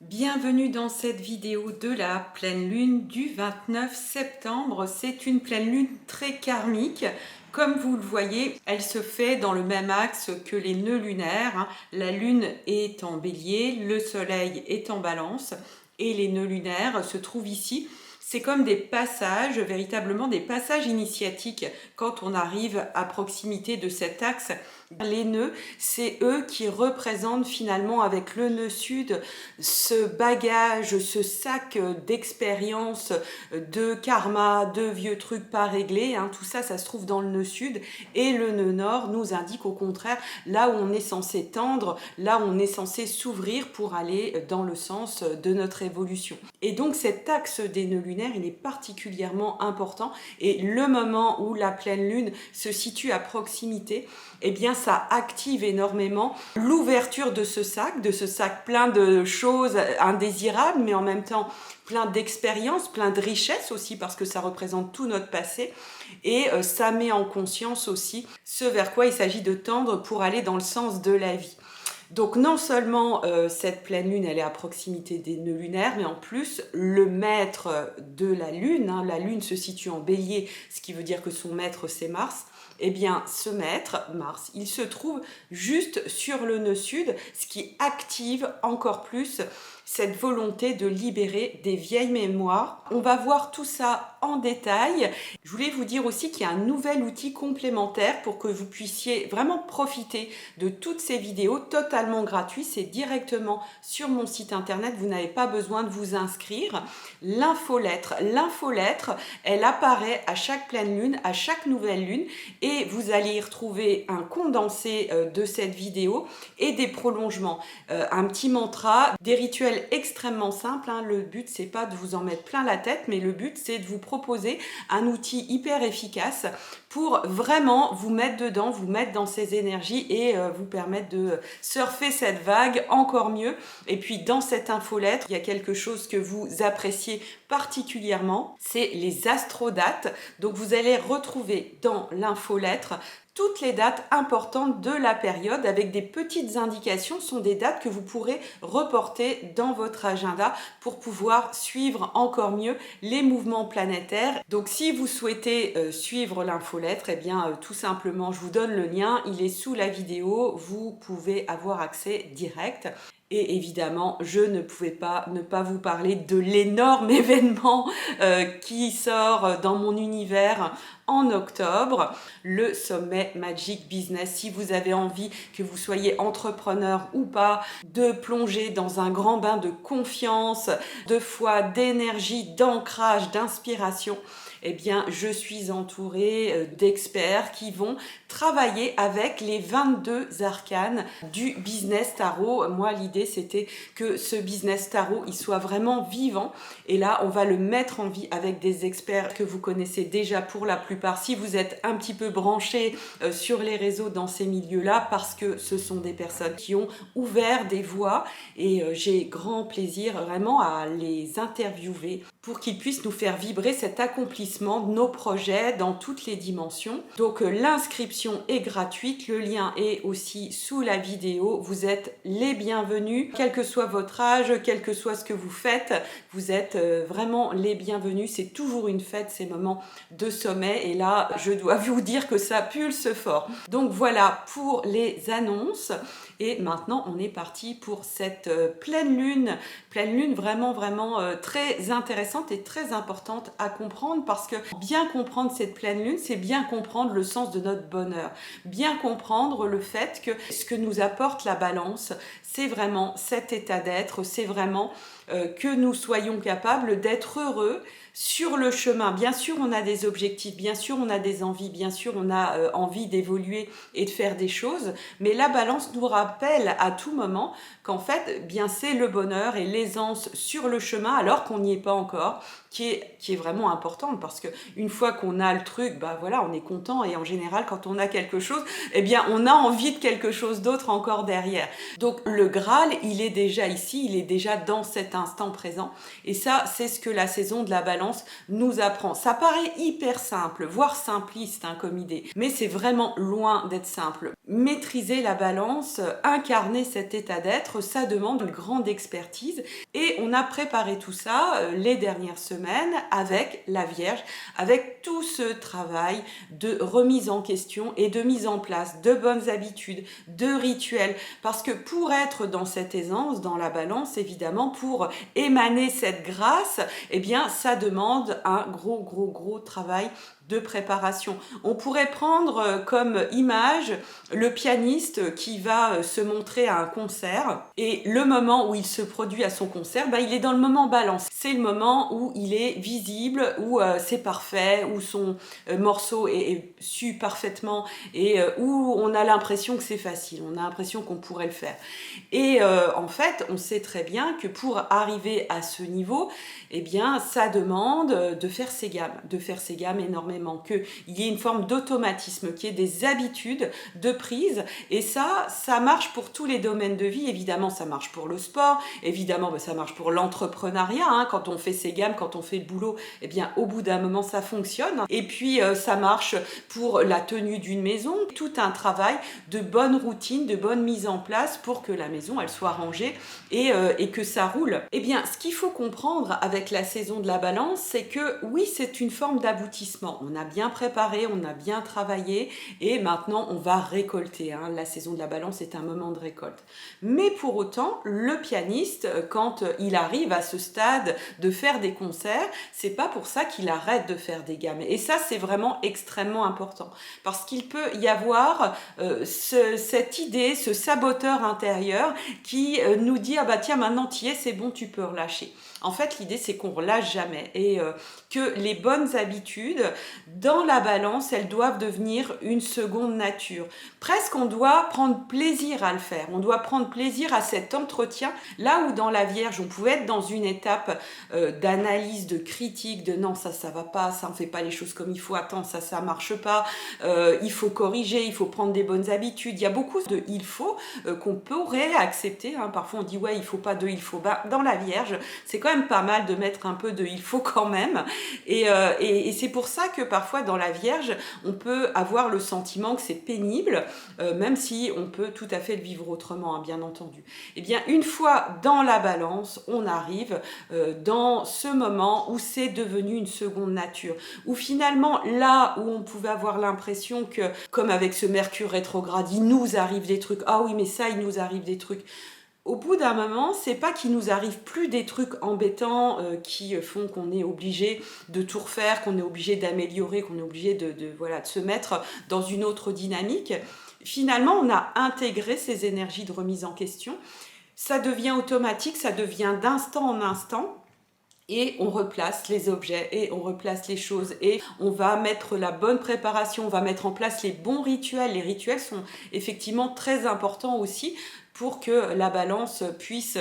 Bienvenue dans cette vidéo de la pleine lune du 29 septembre. C'est une pleine lune très karmique. Comme vous le voyez, elle se fait dans le même axe que les nœuds lunaires, hein. La lune est en bélier, le soleil est en balance et les nœuds lunaires se trouvent ici. C'est comme des passages, véritablement des passages initiatiques quand on arrive à proximité de cet axe. Les nœuds, c'est eux qui représentent finalement avec le nœud sud ce bagage, ce sac d'expérience, de karma, de vieux trucs pas réglés, hein. Tout ça, ça se trouve dans le nœud sud. Et le nœud nord nous indique au contraire là où on est censé tendre, là où on est censé s'ouvrir pour aller dans le sens de notre évolution. Et donc cet axe des nœuds lunaires, il est particulièrement important. Et le moment où la pleine lune se situe à proximité, eh bien ça active énormément l'ouverture de ce sac plein de choses indésirables, mais en même temps plein d'expériences, plein de richesses aussi, parce que ça représente tout notre passé, et ça met en conscience aussi ce vers quoi il s'agit de tendre pour aller dans le sens de la vie. Donc non seulement cette pleine lune, elle est à proximité des nœuds lunaires, mais en plus le maître de la lune, hein, la lune se situe en bélier, ce qui veut dire que son maître c'est Mars. Eh bien, ce maître, Mars, il se trouve juste sur le nœud sud, ce qui active encore plus cette volonté de libérer des vieilles mémoires. On va voir tout ça en détail. Je voulais vous dire aussi qu'il y a un nouvel outil complémentaire pour que vous puissiez vraiment profiter de toutes ces vidéos totalement gratuites. C'est directement sur mon site internet, vous n'avez pas besoin de vous inscrire. L'infolettre, elle apparaît à chaque pleine lune, à chaque nouvelle lune, et vous allez y retrouver un condensé de cette vidéo et des prolongements, un petit mantra, des rituels extrêmement simples, hein. Le but c'est pas de vous en mettre plein la tête, mais le but c'est de vous proposer un outil hyper efficace pour vraiment vous mettre dedans, vous mettre dans ces énergies et vous permettre de surfer cette vague encore mieux. Et puis dans cette infolettre, il y a quelque chose que vous appréciez particulièrement, c'est les astrodates. Donc vous allez retrouver dans l'infolettre toutes les dates importantes de la période avec des petites indications. Ce sont des dates que vous pourrez reporter dans votre agenda pour pouvoir suivre encore mieux les mouvements planétaires. Donc si vous souhaitez suivre l'infolettre, eh bien tout simplement je vous donne le lien, il est sous la vidéo, vous pouvez avoir accès direct. Et évidemment, je ne pouvais pas ne pas vous parler de l'énorme événement qui sort dans mon univers en octobre, le sommet Magic Business. Si vous avez envie, que vous soyez entrepreneur ou pas, de plonger dans un grand bain de confiance, de foi, d'énergie, d'ancrage, d'inspiration, eh bien, je suis entourée d'experts qui vont travailler avec les 22 arcanes du business tarot. Moi, l'idée, c'était que ce business tarot, il soit vraiment vivant. Et là, on va le mettre en vie avec des experts que vous connaissez déjà pour la plupart. Si vous êtes un petit peu branché sur les réseaux dans ces milieux-là, parce que ce sont des personnes qui ont ouvert des voies et j'ai grand plaisir vraiment à les interviewer pour qu'ils puissent nous faire vibrer cet accomplissement de nos projets dans toutes les dimensions. Donc l'inscription est gratuite, le lien est aussi sous la vidéo. Vous êtes les bienvenus, quel que soit votre âge, quel que soit ce que vous faites, vous êtes vraiment les bienvenus. C'est toujours une fête, ces moments de sommet, et là je dois vous dire que ça pulse fort. Donc voilà pour les annonces. Et maintenant, on est parti pour cette pleine lune vraiment très intéressante et très importante à comprendre, parce que bien comprendre cette pleine lune, c'est bien comprendre le sens de notre bonheur, bien comprendre le fait que ce que nous apporte la balance, c'est vraiment cet état d'être, c'est vraiment que nous soyons capables d'être heureux sur le chemin. Bien sûr, on a des objectifs, bien sûr, on a des envies, bien sûr, on a envie d'évoluer et de faire des choses, mais la balance nous rappelle à tout moment qu'en fait, bien c'est le bonheur et l'aisance sur le chemin, alors qu'on n'y est pas encore, qui est vraiment importante, parce que une fois qu'on a le truc, bah voilà, on est content, et en général, quand on on a quelque chose, eh bien on a envie de quelque chose d'autre encore derrière. Donc le Graal, il est déjà ici, il est déjà dans cet instant présent. Et ça, c'est ce que la saison de la Balance nous apprend. Ça paraît hyper simple, voire simpliste hein, comme idée, mais c'est vraiment loin d'être simple. Maîtriser la Balance, incarner cet état d'être, ça demande une grande expertise. Et on a préparé tout ça les dernières semaines avec la Vierge, avec tout ce travail de remise en question et de mise en place de bonnes habitudes, de rituels. Parce que pour être dans cette aisance, dans la Balance, évidemment, pour émaner cette grâce, eh bien, ça demande un gros travail de préparation. On pourrait prendre comme image le pianiste qui va se montrer à un concert et le moment où il se produit à son concert, il est dans le moment Balance. C'est le moment où il est visible, où c'est parfait, où son morceau est su parfaitement et où on a l'impression que c'est facile, on a l'impression qu'on pourrait le faire. Et en fait, on sait très bien que pour arriver à ce niveau, eh bien, ça demande de faire ses gammes énormément, qu'il y ait une forme d'automatisme, qu'il y ait des habitudes de prise. Et ça marche pour tous les domaines de vie. Évidemment, ça marche pour le sport. Évidemment, ça marche pour l'entrepreneuriat. Hein. Quand on fait ses gammes, quand on fait le boulot, eh bien, au bout d'un moment, ça fonctionne. Et puis, ça marche pour la tenue d'une maison. Tout un travail de bonne routine, de bonne mise en place pour que la maison, elle soit rangée et que ça roule. Eh bien, ce qu'il faut comprendre avec la saison de la Balance, c'est que oui, c'est une forme d'aboutissement. On a bien préparé, on a bien travaillé et maintenant, on va récolter. Hein. La saison de la Balance est un moment de récolte. Mais pour autant, le pianiste, quand il arrive à ce stade de faire des concerts, c'est pas pour ça qu'il arrête de faire des gammes. Et ça, c'est vraiment extrêmement important parce qu'il peut y avoir cette idée, ce saboteur intérieur qui nous dit « Ah bah tiens, maintenant t'y es, c'est bon, tu peux relâcher ». En fait, l'idée, c'est qu'on relâche jamais et que les bonnes habitudes, dans la Balance, elles doivent devenir une seconde nature. Presque, on doit prendre plaisir à le faire. On doit prendre plaisir à cet entretien. Là où dans la Vierge, on pouvait être dans une étape d'analyse, de critique, de non, ça va pas, ça ne fait pas les choses comme il faut, attends, ça marche pas, il faut corriger, il faut prendre des bonnes habitudes. Il y a beaucoup de il faut qu'on pourrait accepter. Hein. Parfois, on dit ouais, il faut pas de il faut. Dans la Vierge, c'est quand même pas mal de mettre un peu de il faut quand même. Et c'est pour ça que parfois dans la Vierge, on peut avoir le sentiment que c'est pénible, même si on peut tout à fait le vivre autrement, hein, bien entendu. Eh bien, une fois dans la Balance, on arrive dans ce moment où c'est devenu une seconde nature, où finalement, là où on pouvait avoir l'impression que, comme avec ce Mercure rétrograde, il nous arrive des trucs, ah oui, mais ça, il nous arrive des trucs. Au bout d'un moment, c'est pas qu'il nous arrive plus des trucs embêtants qui font qu'on est obligé de tout refaire, qu'on est obligé d'améliorer, qu'on est obligé de se mettre dans une autre dynamique. Finalement, on a intégré ces énergies de remise en question. Ça devient automatique, ça devient d'instant en instant. Et on replace les objets et on replace les choses et on va mettre la bonne préparation, on va mettre en place les bons rituels. Les rituels sont effectivement très importants aussi pour que la Balance puisse,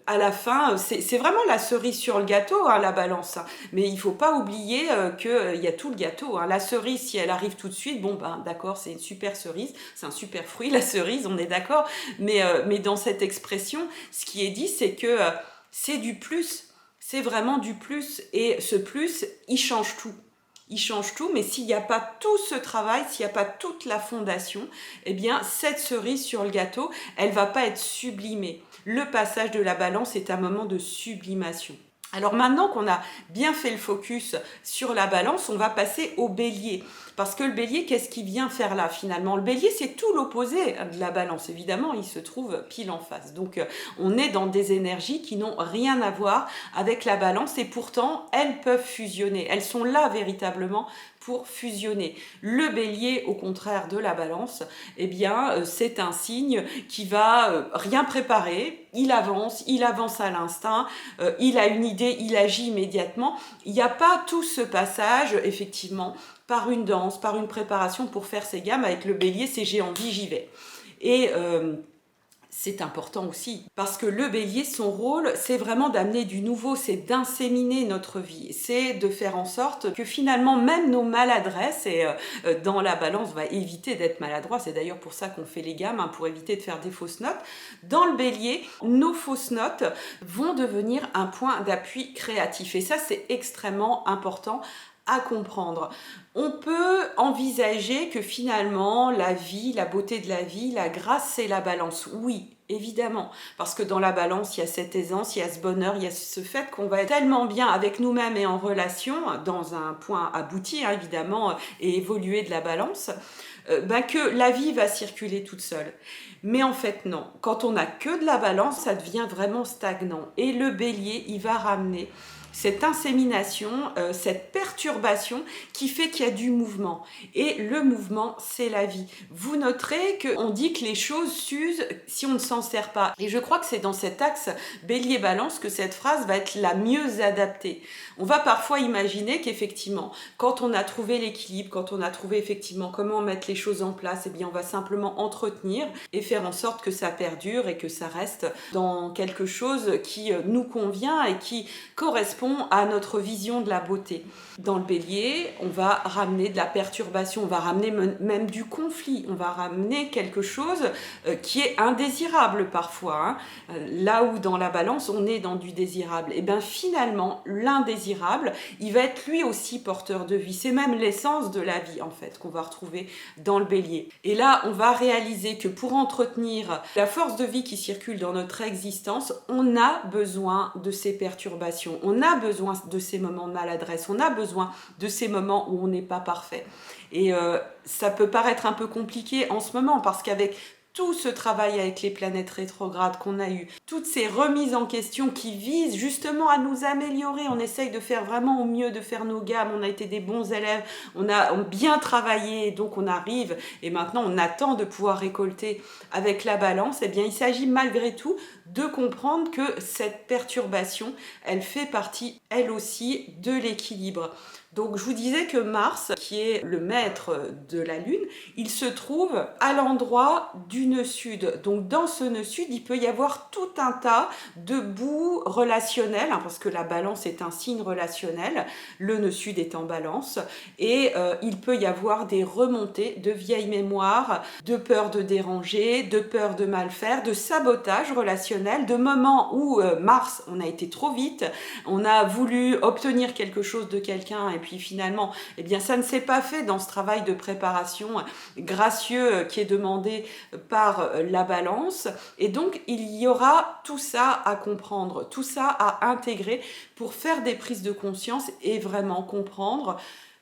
à la fin, c'est vraiment la cerise sur le gâteau, hein, la Balance. Mais il ne faut pas oublier qu'il y a tout le gâteau. Hein. La cerise, si elle arrive tout de suite, bon, d'accord, c'est une super cerise, c'est un super fruit, la cerise, on est d'accord. Mais dans cette expression, ce qui est dit, c'est que c'est du plus. C'est vraiment du plus et ce plus, il change tout. Il change tout, mais s'il n'y a pas tout ce travail, s'il n'y a pas toute la fondation, eh bien, cette cerise sur le gâteau, elle ne va pas être sublimée. Le passage de la Balance est un moment de sublimation. Alors maintenant qu'on a bien fait le focus sur la Balance, on va passer au Bélier. Parce que le Bélier, qu'est-ce qu'il vient faire là finalement? Le Bélier, c'est tout l'opposé de la Balance. Évidemment, il se trouve pile en face. Donc, on est dans des énergies qui n'ont rien à voir avec la Balance et pourtant, elles peuvent fusionner. Elles sont là véritablement pour fusionner. Le Bélier, au contraire de la Balance, eh bien, c'est un signe qui va rien préparer. Il avance à l'instinct, il a une idée, il agit immédiatement. Il n'y a pas tout ce passage, effectivement, par une danse, par une préparation pour faire ses gammes. Avec le Bélier, c'est j'ai envie, j'y vais. Et C'est important aussi, parce que le bélier, son rôle, c'est vraiment d'amener du nouveau, c'est d'inséminer notre vie, c'est de faire en sorte que finalement, même nos maladresses, et dans la balance, on va éviter d'être maladroit, c'est d'ailleurs pour ça qu'on fait les gammes, hein, pour éviter de faire des fausses notes. Dans le bélier, nos fausses notes vont devenir un point d'appui créatif, et ça, c'est extrêmement important à comprendre. On peut envisager que finalement la vie, la beauté de la vie, la grâce, c'est la balance. Oui, évidemment, parce que dans la balance, il y a cette aisance, il y a ce bonheur, il y a ce fait qu'on va être tellement bien avec nous-mêmes et en relation, dans un point abouti, hein, évidemment, et évoluer de la balance, que la vie va circuler toute seule. Mais en fait, non. Quand on n'a que de la balance, ça devient vraiment stagnant. Et le bélier, il va ramener cette insémination, cette perturbation qui fait qu'il y a du mouvement. Et le mouvement, c'est la vie. Vous noterez qu'on dit que les choses s'usent si on ne s'en sert pas. Et je crois que c'est dans cet axe bélier-balance que cette phrase va être la mieux adaptée. On va parfois imaginer qu'effectivement, quand on a trouvé l'équilibre, quand on a trouvé effectivement comment mettre les choses en place, eh bien on va simplement entretenir et faire en sorte que ça perdure et que ça reste dans quelque chose qui nous convient et qui correspond à notre vision de la beauté. Dans le bélier, on va ramener de la perturbation, on va ramener même du conflit, on va ramener quelque chose qui est indésirable parfois. Hein. Là où dans la balance, on est dans du désirable. Et bien finalement, l'indésirable, il va être lui aussi porteur de vie. C'est même l'essence de la vie en fait qu'on va retrouver dans le bélier. Et là, on va réaliser que pour entretenir la force de vie qui circule dans notre existence, on a besoin de ces perturbations, on a besoin de ces moments de maladresse, on a besoin de ces moments où on n'est pas parfait. Et ça peut paraître un peu compliqué en ce moment parce qu'avec tout ce travail avec les planètes rétrogrades qu'on a eu, toutes ces remises en question qui visent justement à nous améliorer, on essaye de faire vraiment au mieux, de faire nos gammes, on a été des bons élèves, on a bien travaillé, donc on arrive, et maintenant on attend de pouvoir récolter avec la balance, eh bien il s'agit malgré tout de comprendre que cette perturbation, elle fait partie, elle aussi, de l'équilibre. Donc je vous disais que Mars, qui est le maître de la Lune, il se trouve à l'endroit du nœud sud. Donc dans ce nœud sud, il peut y avoir tout un tas de bouts relationnels, hein, parce que la balance est un signe relationnel, le nœud sud est en balance, et il peut y avoir des remontées de vieilles mémoires, de peur de déranger, de peur de mal faire, de sabotage relationnel, de moments où Mars, on a été trop vite, on a voulu obtenir quelque chose de quelqu'un, et puis finalement, eh bien, ça ne s'est pas fait dans ce travail de préparation gracieux qui est demandé par la balance. Et donc, il y aura tout ça à comprendre, tout ça à intégrer pour faire des prises de conscience et vraiment comprendre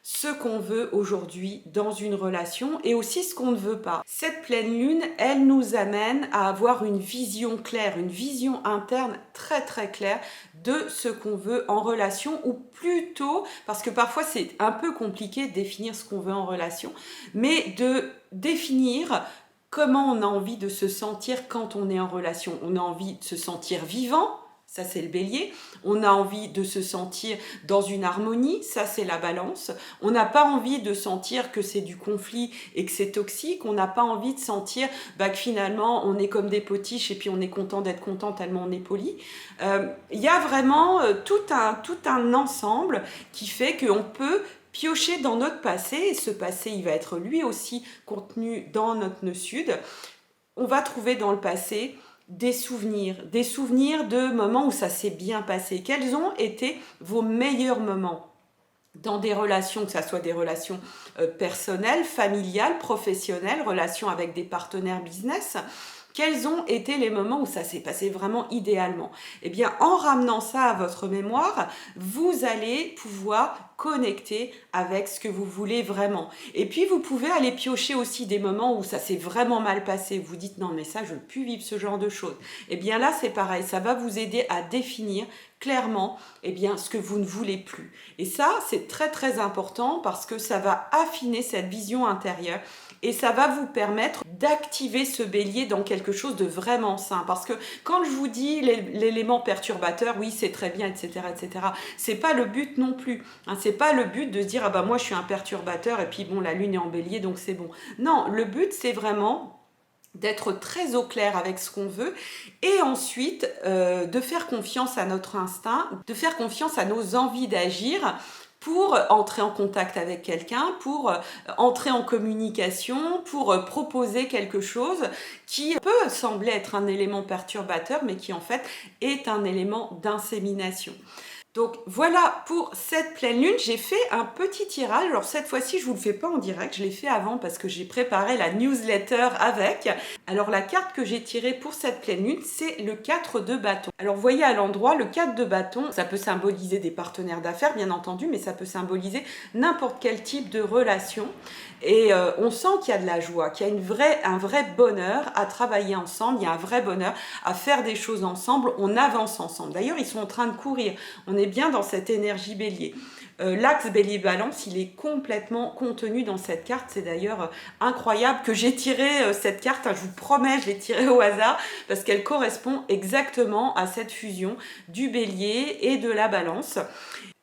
ce qu'on veut aujourd'hui dans une relation et aussi ce qu'on ne veut pas. Cette pleine lune, elle nous amène à avoir une vision claire, une vision interne très très claire de ce qu'on veut en relation, ou plutôt, parce que parfois c'est un peu compliqué de définir ce qu'on veut en relation, mais de définir comment on a envie de se sentir quand on est en relation. On a envie de se sentir vivant, ça c'est le bélier. On a envie de se sentir dans une harmonie, ça c'est la balance. On n'a pas envie de sentir que c'est du conflit et que c'est toxique. On n'a pas envie de sentir que finalement on est comme des potiches et puis on est content d'être content tellement on est poli. Il y a vraiment tout un ensemble qui fait qu'on peut piocher dans notre passé, et ce passé il va être lui aussi contenu dans notre nœud sud. On va trouver dans le passé des souvenirs de moments où ça s'est bien passé. Quels ont été vos meilleurs moments dans des relations, que ce soit des relations personnelles, familiales, professionnelles, relations avec des partenaires business? Quels ont été les moments où ça s'est passé vraiment idéalement? Eh bien, en ramenant ça à votre mémoire, vous allez pouvoir connecter avec ce que vous voulez vraiment. Et puis, vous pouvez aller piocher aussi des moments où ça s'est vraiment mal passé. Vous dites, non, mais ça, je ne veux plus vivre ce genre de choses. Eh bien, là, c'est pareil. Ça va vous aider à définir clairement ce que vous ne voulez plus. Et ça, c'est très, très important parce que ça va affiner cette vision intérieure. Et ça va vous permettre d'activer ce bélier dans quelque chose de vraiment sain. Parce que quand je vous dis l'élément perturbateur, oui, c'est très bien, etc., etc., c'est pas le but non plus. Hein, c'est pas le but de se dire, ah bah moi je suis un perturbateur et puis bon, la lune est en bélier, donc c'est bon. Non, le but c'est vraiment d'être très au clair avec ce qu'on veut et ensuite de faire confiance à notre instinct, de faire confiance à nos envies d'agir pour entrer en contact avec quelqu'un, pour entrer en communication, pour proposer quelque chose qui peut sembler être un élément perturbateur, mais qui en fait est un élément d'insémination. Donc voilà pour cette pleine lune, j'ai fait un petit tirage. Alors cette fois-ci, je vous le fais pas en direct, je l'ai fait avant parce que j'ai préparé la newsletter avec. Alors la carte que j'ai tirée pour cette pleine lune, c'est le 4 de bâton. Alors vous voyez à l'endroit, le 4 de bâton, ça peut symboliser des partenaires d'affaires bien entendu, mais ça peut symboliser n'importe quel type de relation. Et on sent qu'il y a de la joie, qu'il y a un vrai bonheur à travailler ensemble, il y a un vrai bonheur à faire des choses ensemble, on avance ensemble. D'ailleurs, ils sont en train de courir, on est bien dans cette énergie bélier. L'axe bélier-balance, il est complètement contenu dans cette carte. C'est d'ailleurs incroyable que j'ai tiré cette carte. Je vous promets, je l'ai tirée au hasard parce qu'elle correspond exactement à cette fusion du bélier et de la balance.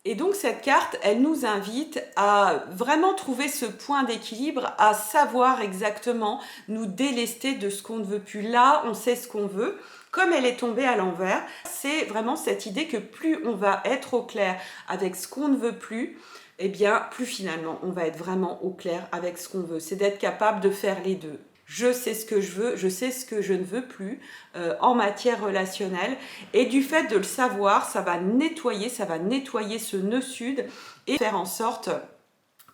Et donc cette carte, elle nous invite à vraiment trouver ce point d'équilibre, à savoir exactement nous délester de ce qu'on ne veut plus. Là, on sait ce qu'on veut. Comme elle est tombée à l'envers, c'est vraiment cette idée que plus on va être au clair avec ce qu'on ne veut plus, eh bien, plus finalement, on va être vraiment au clair avec ce qu'on veut. C'est d'être capable de faire les deux. Je sais ce que je veux, je sais ce que je ne veux plus en matière relationnelle. Et du fait de le savoir, ça va nettoyer ce nœud sud et faire en sorte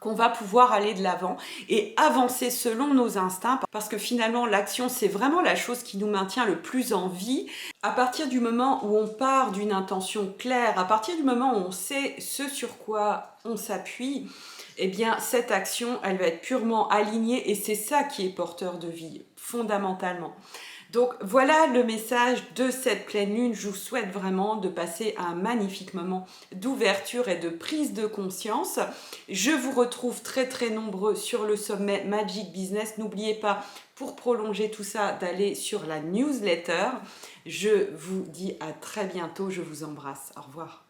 qu'on va pouvoir aller de l'avant et avancer selon nos instincts parce que finalement l'action c'est vraiment la chose qui nous maintient le plus en vie. À partir du moment où on part d'une intention claire, à partir du moment où on sait ce sur quoi on s'appuie, eh bien cette action elle va être purement alignée et c'est ça qui est porteur de vie fondamentalement. Donc voilà le message de cette pleine lune. Je vous souhaite vraiment de passer un magnifique moment d'ouverture et de prise de conscience. Je vous retrouve très très nombreux sur le sommet Magic Business. N'oubliez pas, pour prolonger tout ça, d'aller sur la newsletter. Je vous dis à très bientôt. Je vous embrasse. Au revoir.